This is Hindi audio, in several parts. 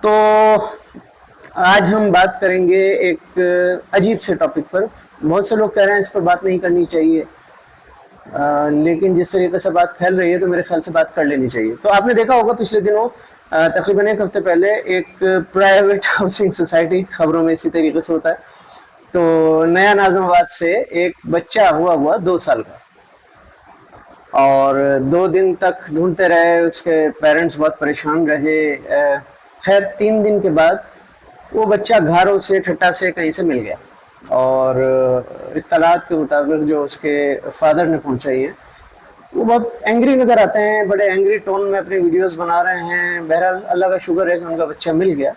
तो आज हम बात करेंगे एक अजीब से टॉपिक पर। बहुत से लोग कह रहे हैं इस पर बात नहीं करनी चाहिए, लेकिन जिस तरीके से बात फैल रही है तो मेरे ख्याल से बात कर लेनी चाहिए। तो आपने देखा होगा पिछले दिनों तकरीबन एक हफ्ते पहले एक प्राइवेट हाउसिंग सोसाइटी, खबरों में इसी तरीके से होता है, तो नया नाज़िमाबाद से एक बच्चा हुआ 2 साल का, और 2 दिन तक ढूंढते रहे, उसके पेरेंट्स बहुत परेशान रहे। खैर 3 दिन के बाद वो बच्चा घरों से, ठट्टा से कहीं से मिल गया, और इत्तलात के मुताबिक जो उसके फादर ने पहुंचाई है, वो बहुत एंग्री नज़र आते हैं, बड़े एंग्री टोन में अपनी वीडियोस बना रहे हैं। बहरहाल अल्लाह का शुक्र है कि उनका बच्चा मिल गया।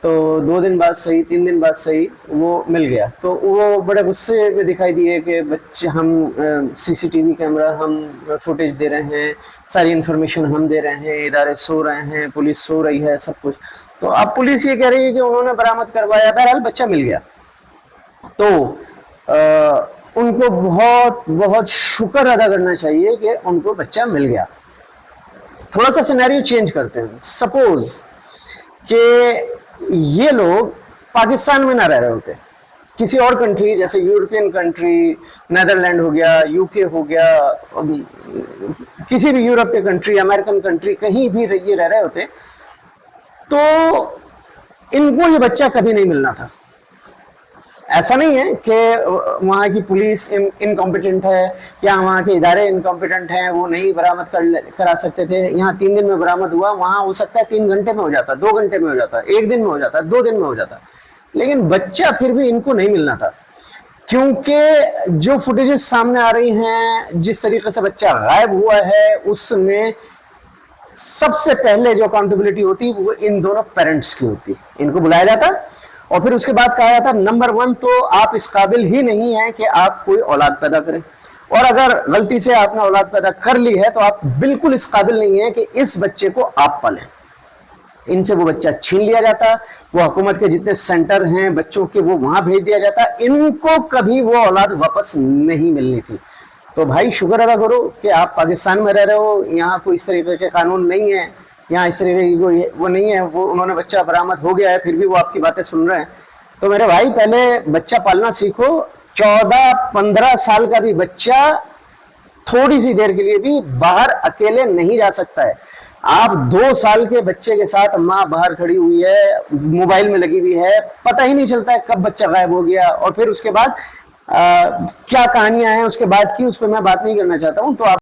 तो 2 दिन बाद सही, 3 दिन बाद सही वो मिल गया। तो वो बड़े गुस्से में दिखाई दिए कि बच्चे, हम सीसीटीवी कैमरा, हम फुटेज दे रहे हैं, सारी इन्फॉर्मेशन हम दे रहे हैं, इदारे सो रहे हैं, पुलिस सो रही है, सब कुछ। तो अब पुलिस ये कह रही है कि उन्होंने बरामद करवाया। बहरहाल बच्चा मिल गया। तो उनको बहुत बहुत शुक्र अदा करना चाहिए कि उनको बच्चा मिल गया। थोड़ा सा सिनेरियो चेंज करते हैं। सपोज कि ये लोग पाकिस्तान में ना रह रहे होते, किसी और कंट्री, जैसे यूरोपियन कंट्री, नेदरलैंड हो गया, यूके हो गया, किसी भी यूरोप के कंट्री, अमेरिकन कंट्री, कहीं भी ये रह रहे होते, तो इनको ये बच्चा कभी नहीं मिलना था। ऐसा नहीं है कि वहाँ की पुलिस इनकॉम्पिटेंट है या वहाँ के इदारे इनकॉम्पिटेंट हैं, वो नहीं बरामद करा सकते थे। यहाँ 3 दिन में बरामद हुआ, वहाँ हो सकता है 3 घंटे में हो जाता, 2 घंटे में हो जाता, 1 दिन में हो जाता, 2 दिन में हो जाता, लेकिन बच्चा फिर भी इनको नहीं मिलना था। क्योंकि जो फुटेजेस सामने आ रही हैं, जिस तरीके से बच्चा गायब हुआ है, उसमें सबसे पहले जो अकाउंटेबिलिटी होती वो इन दोनों पेरेंट्स की होती। इनको बुलाया जाता और फिर उसके बाद कहा जाता, नंबर 1 तो आप इस काबिल ही नहीं हैं कि आप कोई औलाद पैदा करें, और अगर गलती से आपने औलाद पैदा कर ली है तो आप बिल्कुल इस काबिल नहीं हैं कि इस बच्चे को आप पालें। इनसे वो बच्चा छीन लिया जाता, वो हुकूमत के जितने सेंटर हैं बच्चों के, वो वहां भेज दिया जाता। इनको कभी वो औलाद वापस नहीं मिलनी थी। तो भाई शुक्र अदा करो कि आप पाकिस्तान में रह रहे हो, यहाँ कोई इस तरीके के कानून नहीं है, यहाँ इस तरीके की कोई वो नहीं है। वो उन्होंने बच्चा बरामद हो गया है, फिर भी वो आपकी बातें सुन रहे हैं। तो मेरे भाई पहले बच्चा पालना सीखो। 14-15 साल का भी बच्चा थोड़ी सी देर के लिए भी बाहर अकेले नहीं जा सकता है। आप 2 साल के बच्चे के साथ माँ बाहर खड़ी हुई है, मोबाइल में लगी हुई है, पता ही नहीं चलता है कब बच्चा गायब हो गया। और फिर उसके बाद क्या कहानियां हैं उसके बाद की, उस पर मैं बात नहीं करना चाहता हूँ। तो आप